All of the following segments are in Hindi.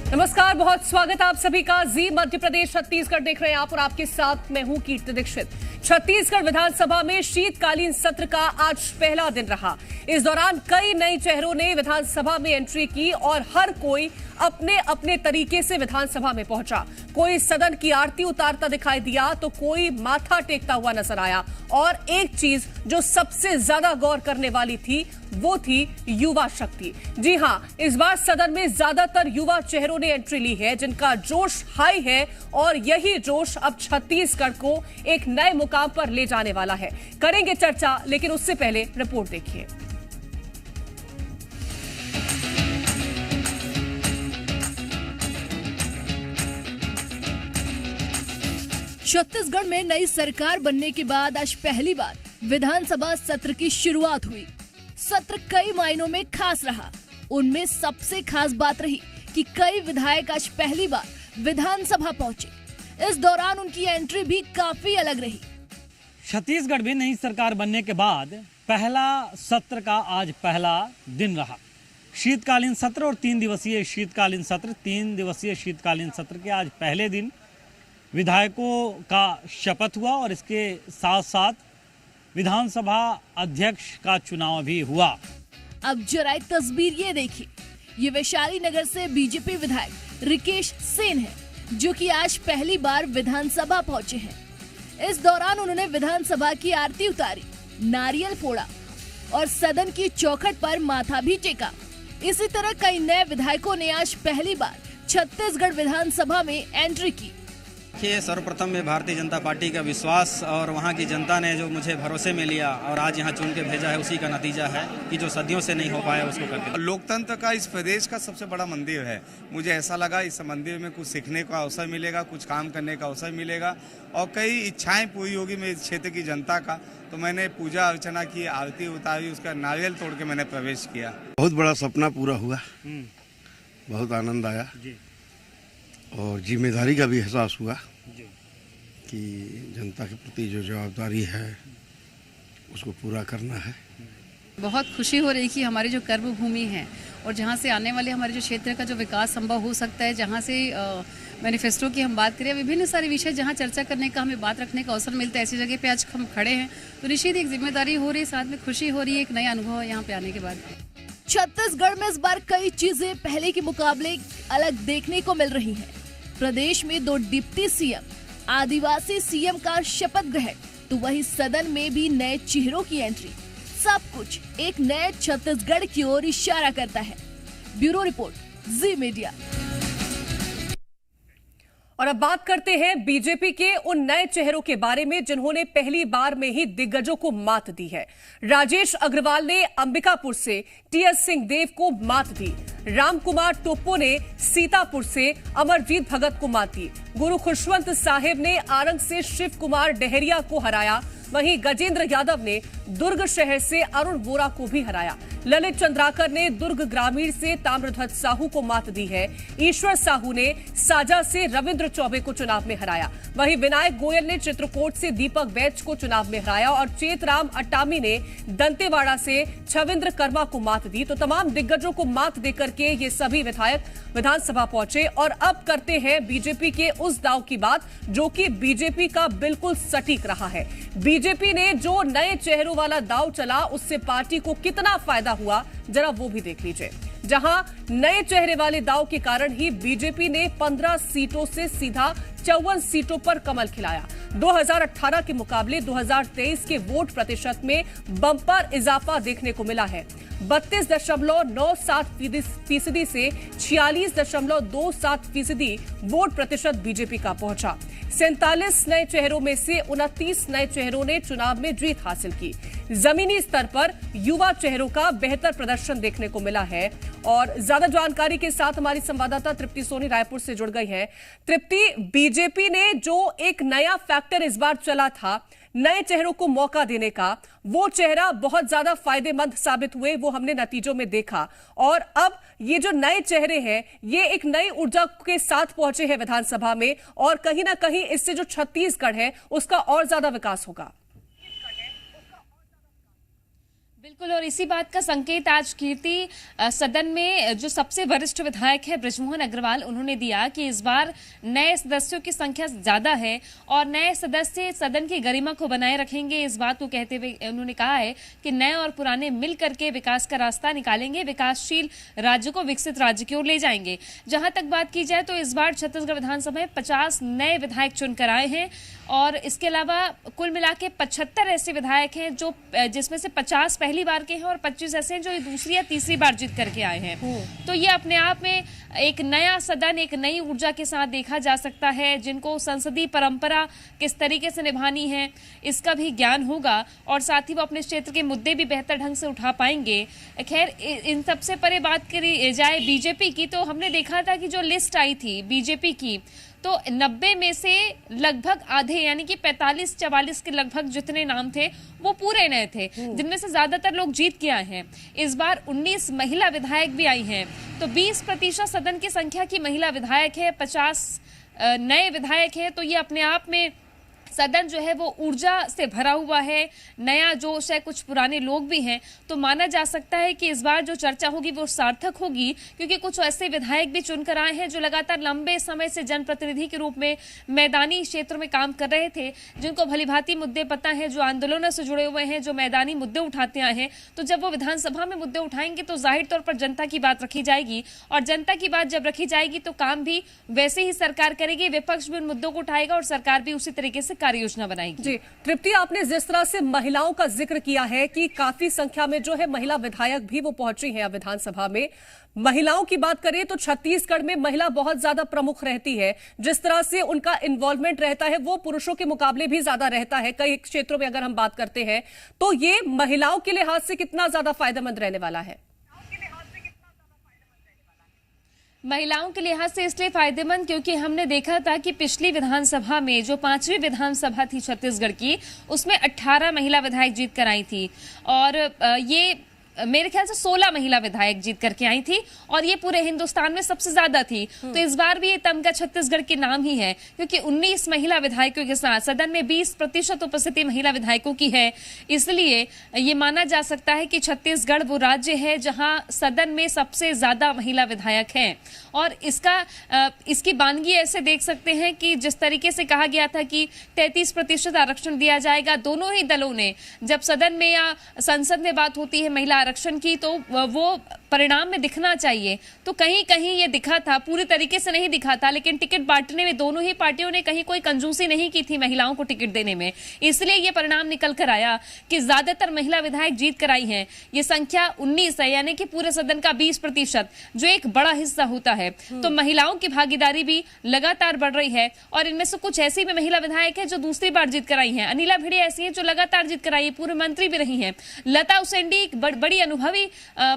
नमस्कार, बहुत स्वागत आप सभी का। जी मध्य प्रदेश छत्तीसगढ़ देख रहे हैं आप और आपके साथ मैं हूं कीर्ति दीक्षित। छत्तीसगढ़ विधानसभा में शीतकालीन सत्र का आज पहला दिन रहा। इस दौरान कई नए चेहरों ने विधानसभा में एंट्री की और हर कोई अपने अपने तरीके से विधानसभा में पहुंचा। कोई सदन की आरती उतारता दिखाई दिया तो कोई माथा टेकता हुआ नजर आया। और एक चीज जो सबसे ज्यादा गौर करने वाली थी वो थी युवा शक्ति। जी हां, इस बार सदन में ज्यादातर युवा चेहरों ने एंट्री ली है जिनका जोश हाई है और यही जोश अब छत्तीसगढ़ को एक नए मुकाम पर ले जाने वाला है। करेंगे चर्चा, लेकिन उससे पहले रिपोर्ट देखिए। छत्तीसगढ़ में नई सरकार बनने के बाद आज पहली बार विधानसभा सत्र की शुरुआत हुई। सत्र कई मायनों में खास रहा। उनमें सबसे खास बात रही कि कई विधायक आज पहली बार विधानसभा पहुंचे। इस दौरान उनकी एंट्री भी काफी अलग रही। छत्तीसगढ़ में नई सरकार बनने के बाद पहला सत्र का आज पहला दिन रहा। शीतकालीन सत्र और 3 दिवसीय शीतकालीन सत्र के आज पहले दिन विधायकों का शपथ हुआ और इसके साथ साथ विधानसभा अध्यक्ष का चुनाव भी हुआ। अब जरा एक तस्वीर ये देखिए। ये वैशाली नगर से बीजेपी विधायक रिकेश सेन है, जो कि आज पहली बार विधानसभा पहुंचे हैं। इस दौरान उन्होंने विधानसभा की आरती उतारी, नारियल फोड़ा और सदन की चौखट पर माथा भी टेका। इसी तरह कई नए विधायकों ने आज पहली बार छत्तीसगढ़ विधानसभा में एंट्री की। देखिए, सर्वप्रथम में भारतीय जनता पार्टी का विश्वास और वहाँ की जनता ने जो मुझे भरोसे में लिया और आज यहाँ चुन के भेजा है, उसी का नतीजा है कि जो सदियों से नहीं हो पाया उसको करके। लोकतंत्र का इस प्रदेश का सबसे बड़ा मंदिर है। मुझे ऐसा लगा इस मंदिर में कुछ सीखने का अवसर मिलेगा, कुछ काम करने का अवसर मिलेगा और कई इच्छाएं पूरी होगी मेरे क्षेत्र की जनता का। तो मैंने पूजा अर्चना की, आरती उतारी, उसका नारियल तोड़ के मैंने प्रवेश किया। बहुत बड़ा सपना पूरा हुआ, बहुत आनंद आया और जिम्मेदारी का भी एहसास हुआ कि जनता के प्रति जो जवाबदारी है उसको पूरा करना है। बहुत खुशी हो रही कि हमारी जो कर्म भूमि है और जहाँ से आने वाले हमारे जो क्षेत्र का जो विकास संभव हो सकता है, जहाँ से मैनिफेस्टो की हम बात करें, विभिन्न सारे विषय जहाँ चर्चा करने का हमें बात रखने का अवसर मिलता है, ऐसी जगह पे आज हम खड़े हैं तो निश्चित एक जिम्मेदारी हो रही है, साथ में खुशी हो रही है, एक नया अनुभव है यहाँ पे आने के बाद। छत्तीसगढ़ में इस बार कई चीजें पहले के मुकाबले अलग देखने को मिल रही हैं। प्रदेश में 2 डिप्टी सीएम, आदिवासी सीएम का शपथ ग्रहण, तो वही सदन में भी नए चेहरों की एंट्री। सब कुछ एक नए छत्तीसगढ़ की ओर इशारा करता है। ब्यूरो रिपोर्ट, जी मीडिया। और अब बात करते हैं बीजेपी के उन नए चेहरों के बारे में जिन्होंने पहली बार में ही दिग्गजों को मात दी है। राजेश अग्रवाल ने अंबिकापुर से टीएस सिंहदेव को मात दी। रामकुमार टोप्पो ने सीतापुर से अमरजीत भगत को मात दी। गुरु खुशवंत साहेब ने आरंग से शिव कुमार डहरिया को हराया। वहीं गजेंद्र यादव ने दुर्ग शहर से अरुण वोरा को भी हराया। ललित चंद्राकर ने दुर्ग ग्रामीण से ताम्रध्वज साहू को मात दी है। ईश्वर साहू ने साजा से रविंद्र चौबे को चुनाव में हराया। वहीं विनायक गोयल ने चित्रकोट से दीपक बैच को चुनाव में हराया और चेतराम अट्टामी ने दंतेवाड़ा से छविंद्र कर्मा को मात दी। तो तमाम दिग्गजों को मात देकर के ये सभी विधायक विधानसभा पहुंचे। और अब करते हैं बीजेपी के उस दाव की बात जो कि बीजेपी का बिल्कुल सटीक रहा है। बीजेपी ने जो नए चेहरों वाला दाव चला उससे पार्टी को कितना फायदा हुआ, जरा वो भी देख लीजिए। जहां नए चेहरे वाले दाव के कारण ही बीजेपी ने 15 सीटों से सीधा 54 सीटों पर कमल खिलाया। 2018 के मुकाबले 2023 के वोट प्रतिशत में बम्पर इजाफा देखने को मिला है। 32.97% से 46.27% वोट प्रतिशत बीजेपी का पहुंचा। 47 नए चेहरों में से 29 नए चेहरों ने चुनाव में जीत हासिल की। जमीनी स्तर पर युवा चेहरों का बेहतर प्रदर्शन देखने को मिला है। और ज्यादा जानकारी के साथ हमारी संवाददाता तृप्ति सोनी रायपुर से जुड़ गई है। तृप्ति, बीजेपी ने जो एक नया फैक्टर इस बार चला था नए चेहरों को मौका देने का, वो चेहरा बहुत ज्यादा फायदेमंद साबित हुए, वो हमने नतीजों में देखा। और अब ये जो नए चेहरे हैं ये एक नई ऊर्जा के साथ पहुंचे हैं विधानसभा में और कहीं ना कहीं इससे जो छत्तीसगढ़ है उसका और ज्यादा विकास होगा। बिल्कुल, और इसी बात का संकेत आज कीर्ति सदन में जो सबसे वरिष्ठ विधायक है बृजमोहन अग्रवाल, उन्होंने दिया कि इस बार नए सदस्यों की संख्या ज्यादा है और नए सदस्य सदन की गरिमा को बनाए रखेंगे। इस बात को कहते हुए उन्होंने कहा है कि नए और पुराने मिल करके विकास का रास्ता निकालेंगे, विकासशील राज्य को विकसित राज्य की ओर ले जाएंगे। जहां तक बात की जाए तो इस बार छत्तीसगढ़ विधानसभा में 50 नए विधायक चुनकर आए हैं और इसके अलावा कुल मिला के 75 ऐसे विधायक हैं जो जिसमें से 50 पहली बार के हैं और 25 ऐसे हैं जो दूसरी या तीसरी बार जीत करके आए हैं। तो ये अपने आप में एक नया सदन, एक नई ऊर्जा के साथ देखा जा सकता है, जिनको संसदीय परंपरा किस तरीके से निभानी है इसका भी ज्ञान होगा और साथ ही वो अपने क्षेत्र के मुद्दे भी बेहतर ढंग से उठा पाएंगे। खैर, इन सबसे परे बात करी जाए बीजेपी की, तो हमने देखा था कि जो लिस्ट आई थी बीजेपी की, तो 90 में से लगभग आधे यानी कि 45-44 के लगभग जितने नाम थे वो पूरे नए थे, जिनमें से ज्यादातर लोग जीत के आए हैं। इस बार 19 महिला विधायक भी आई हैं, तो 20% सदन की संख्या की महिला विधायक है, 50 नए विधायक है। तो ये अपने आप में सदन जो है वो ऊर्जा से भरा हुआ है, नया जोश है, कुछ पुराने लोग भी हैं। तो माना जा सकता है कि इस बार जो चर्चा होगी वो सार्थक होगी, क्योंकि कुछ ऐसे विधायक भी चुनकर आए हैं जो लगातार लंबे समय से जनप्रतिनिधि के रूप में मैदानी क्षेत्र में काम कर रहे थे, जिनको भलीभांति मुद्दे पता है, जो आंदोलनों से जुड़े हुए हैं, जो मैदानी मुद्दे उठाते आए हैं। तो जब वो विधानसभा में मुद्दे उठाएंगे तो जाहिर तौर पर जनता की बात रखी जाएगी और जनता की बात जब रखी जाएगी तो काम भी वैसे ही सरकार करेगी, विपक्ष भी उन मुद्दों को उठाएगा और सरकार भी उसी तरीके से कार्य योजना बनाएगी। जी तृप्ति, आपने जिस तरह से महिलाओं का जिक्र किया है कि काफी संख्या में जो है महिला विधायक भी वो पहुंची हैं विधानसभा में, महिलाओं की बात करें तो छत्तीसगढ़ में महिला बहुत ज्यादा प्रमुख रहती है। जिस तरह से उनका इन्वॉल्वमेंट रहता है वो पुरुषों के मुकाबले भी ज्यादा रहता है कई क्षेत्रों में अगर हम बात करते हैं, तो ये महिलाओं के लिहाज से कितना ज्यादा फायदेमंद रहने वाला है? महिलाओं के लिहाज से इसलिए फायदेमंद क्योंकि हमने देखा था कि पिछली विधानसभा में जो 5वीं विधानसभा थी छत्तीसगढ़ की, उसमें 18 महिला विधायक जीत कर आई थी और ये मेरे ख्याल से 16 महिला विधायक जीत करके आई थी और ये पूरे हिंदुस्तान में सबसे ज्यादा थी। तो इस बार भी ये तमगा छत्तीसगढ़ के नाम ही है, क्योंकि 19 महिला विधायकों के साथ सदन में 20% उपस्थिति महिला विधायकों की है। इसलिए ये माना जा सकता है कि छत्तीसगढ़ वो राज्य है जहां सदन में सबसे ज्यादा महिला विधायक हैं और इसकी बानगी ऐसे देख सकते हैं कि जिस तरीके से कहा गया था कि 33% आरक्षण दिया जाएगा, दोनों ही दलों ने जब सदन में या संसद में बात होती है महिला आरक्षण की तो वो परिणाम में दिखना चाहिए। तो कहीं कहीं ये दिखा था, पूरी तरीके से नहीं दिखा था, लेकिन टिकट बांटने में दोनों ही पार्टियों ने कहीं कोई कंजूसी नहीं की थी महिलाओं को टिकट देने में। इसलिए ये परिणाम निकल कर आया कि ज्यादातर महिला विधायक जीत कर आई हैं। ये संख्या 19 है, यानी कि पूरे सदन का 20%, जो एक बड़ा हिस्सा होता है। तो महिलाओं की भागीदारी भी लगातार बढ़ रही है और इनमें से कुछ ऐसी भी महिला विधायक है जो दूसरी बार जीत कर आई हैं। अनिला भिड़े ऐसी है जो लगातार जीत कर आई है, पूर्व मंत्री भी रही हैं। लता उसेंडी एक बड़ी अनुभवी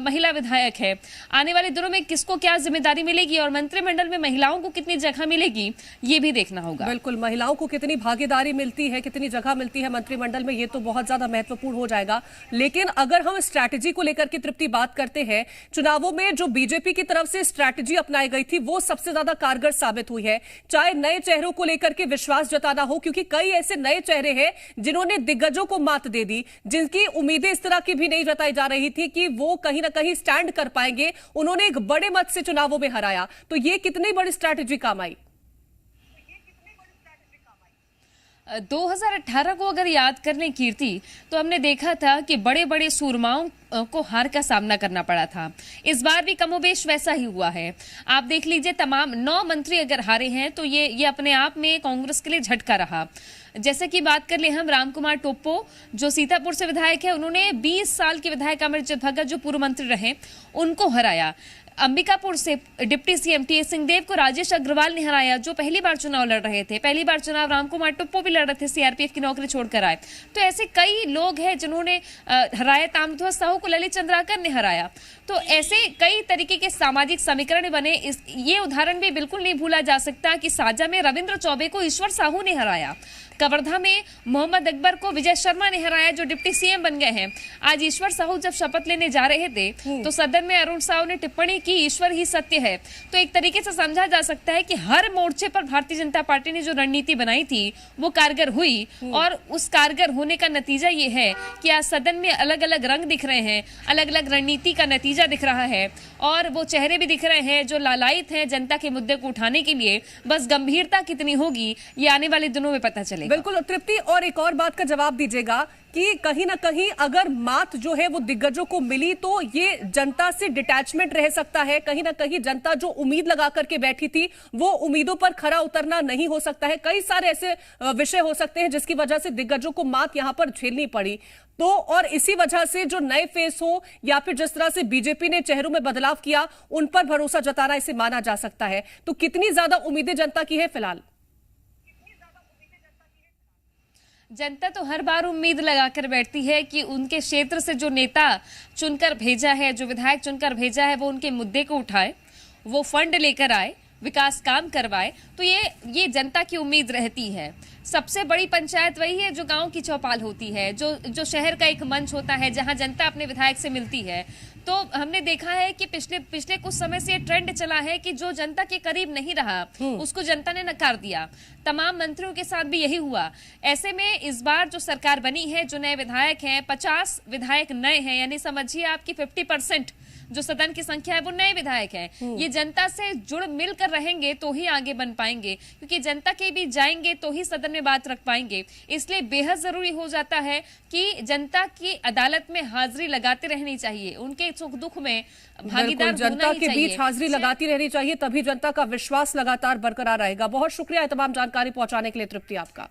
महिला विधायक है। आने वाले दिनों में किसको क्या जिम्मेदारी मिलेगी और मंत्रिमंडल में महिलाओं को कितनी जगह मिलेगी ये भी देखना होगा। बिल्कुल, महिलाओं को कितनी भागीदारी मिलती है, कितनी जगह मिलती है मंत्रिमंडल में, ये तो बहुत ज्यादा महत्वपूर्ण हो जाएगा। लेकिन अगर हम स्ट्रैटेजी को लेकर के तृप्ति बात करते हैं, चुनावों में जो बीजेपी की तरफ से स्ट्रैटेजी अपनाई गई थी वो सबसे ज्यादा कारगर साबित हुई है, चाहे नए चेहरों को लेकर के विश्वास जताना हो, क्योंकि कई ऐसे नए चेहरे हैं जिन्होंने दिग्गजों को मात दे दी, जिनकी उम्मीदें इस तरह की भी नहीं जताई जा रही थी कि वो कहीं ना कहीं स्टैंड कर पाएंगे। उन्होंने एक बड़े मत से चुनावों में हराया, तो ये कितनी बड़ी स्ट्रैटेजी काम आई? 2018 को अगर याद करने कीर्ति, तो हमने देखा था कि बड़े बड़े सूरमाओं को हार का सामना करना पड़ा था। इस बार भी कमोबेश वैसा ही हुआ है। आप देख लीजिए, तमाम 9 मंत्री अगर हारे हैं तो ये अपने आप में कांग्रेस के लिए झटका रहा। जैसे कि बात कर ले हम रामकुमार टोप्पो जो सीतापुर से विधायक है, उन्होंने 20 साल के विधायक अमरजीत भगत जो पूर्व मंत्री रहे उनको हराया। अंबिकापुर से डिप्टी सीएम टीएस सिंहदेव को राजेश अग्रवाल ने हराया जो पहली बार चुनाव लड़ रहे थे। पहली बार चुनाव रामकुमार टोप्पो भी लड़ रहे थे, सीआरपीएफ की नौकरी छोड़कर आए। तो ऐसे कई लोग हैं जिन्होंने हराया। ताम्रध्वज साहू को ललित चंद्राकर ने हराया। तो ऐसे कई तरीके के सामाजिक समीकरण बने। ये उदाहरण भी बिल्कुल नहीं भूला जा सकता कि साजा में रविंद्र चौबे को ईश्वर साहू ने हराया, कवर्धा में मोहम्मद अकबर को विजय शर्मा ने हराया जो डिप्टी सीएम बन गए हैं। आज ईश्वर साहू जब शपथ लेने जा रहे थे तो सदन में अरुण साहू ने टिप्पणी कि ईश्वर ही सत्य है। तो एक तरीके से समझा जा सकता है कि हर मोर्चे पर भारतीय जनता पार्टी ने जो रणनीति बनाई थी वो कारगर हुई, और उस कारगर होने का नतीजा ये है कि आज सदन में अलग अलग रंग दिख रहे हैं, अलग अलग रणनीति का नतीजा दिख रहा है, और वो चेहरे भी दिख रहे हैं जो लालायित हैं जनता के मुद्दे को उठाने के लिए। बस गंभीरता कितनी होगी ये आने वाले दिनों में पता चलेगा। बिल्कुल तृप्ति, और एक और बात का जवाब दीजिएगा कि कहीं ना कहीं अगर मात जो है वो दिग्गजों को मिली तो ये जनता से डिटैचमेंट रह सकता है, कहीं ना कहीं जनता जो उम्मीद लगा करके बैठी थी वो उम्मीदों पर खरा उतरना नहीं हो सकता है। कई सारे ऐसे विषय हो सकते हैं जिसकी वजह से दिग्गजों को मात यहां पर झेलनी पड़ी। तो और इसी वजह से जो नए फेस हो या फिर जिस तरह से बीजेपी ने चेहरों में बदलाव किया उन पर भरोसा जताना इसे माना जा सकता है। तो कितनी ज्यादा उम्मीदें जनता की है फिलहाल? जनता तो हर बार उम्मीद लगाकर बैठती है कि उनके क्षेत्र से जो नेता चुनकर भेजा है, जो विधायक चुनकर भेजा है, वो उनके मुद्दे को उठाए, वो फंड लेकर आए, विकास काम करवाए। तो ये जनता की उम्मीद रहती है। सबसे बड़ी पंचायत वही है जो गांव की चौपाल होती है, जो शहर का एक मंच होता है जहां जनता अपने विधायक से मिलती है। तो हमने देखा है कि पिछले कुछ समय से ये ट्रेंड चला है कि जो जनता के करीब नहीं रहा उसको जनता ने नकार दिया। तमाम मंत्रियों के साथ भी यही हुआ। ऐसे में इस बार जो सरकार बनी है, जो नए विधायक हैं, 50 विधायक नए हैं, यानी समझिए आपकी 50% जो सदन की संख्या है वो नए विधायक हैं। ये जनता से जुड़ मिलकर रहेंगे तो ही आगे बन पाएंगे, क्योंकि जनता के बीच जाएंगे तो ही सदन में बात रख पाएंगे। इसलिए बेहद जरूरी हो जाता है कि जनता की अदालत में हाजिरी लगाते रहनी चाहिए, उनके सुख दुख में भागीदार जनता के बीच हाजिरी लगाती रहनी चाहिए, तभी जनता का विश्वास लगातार बरकरार रहेगा। बहुत शुक्रिया तमाम जानकारी पहुंचाने के लिए तृप्ति आपका।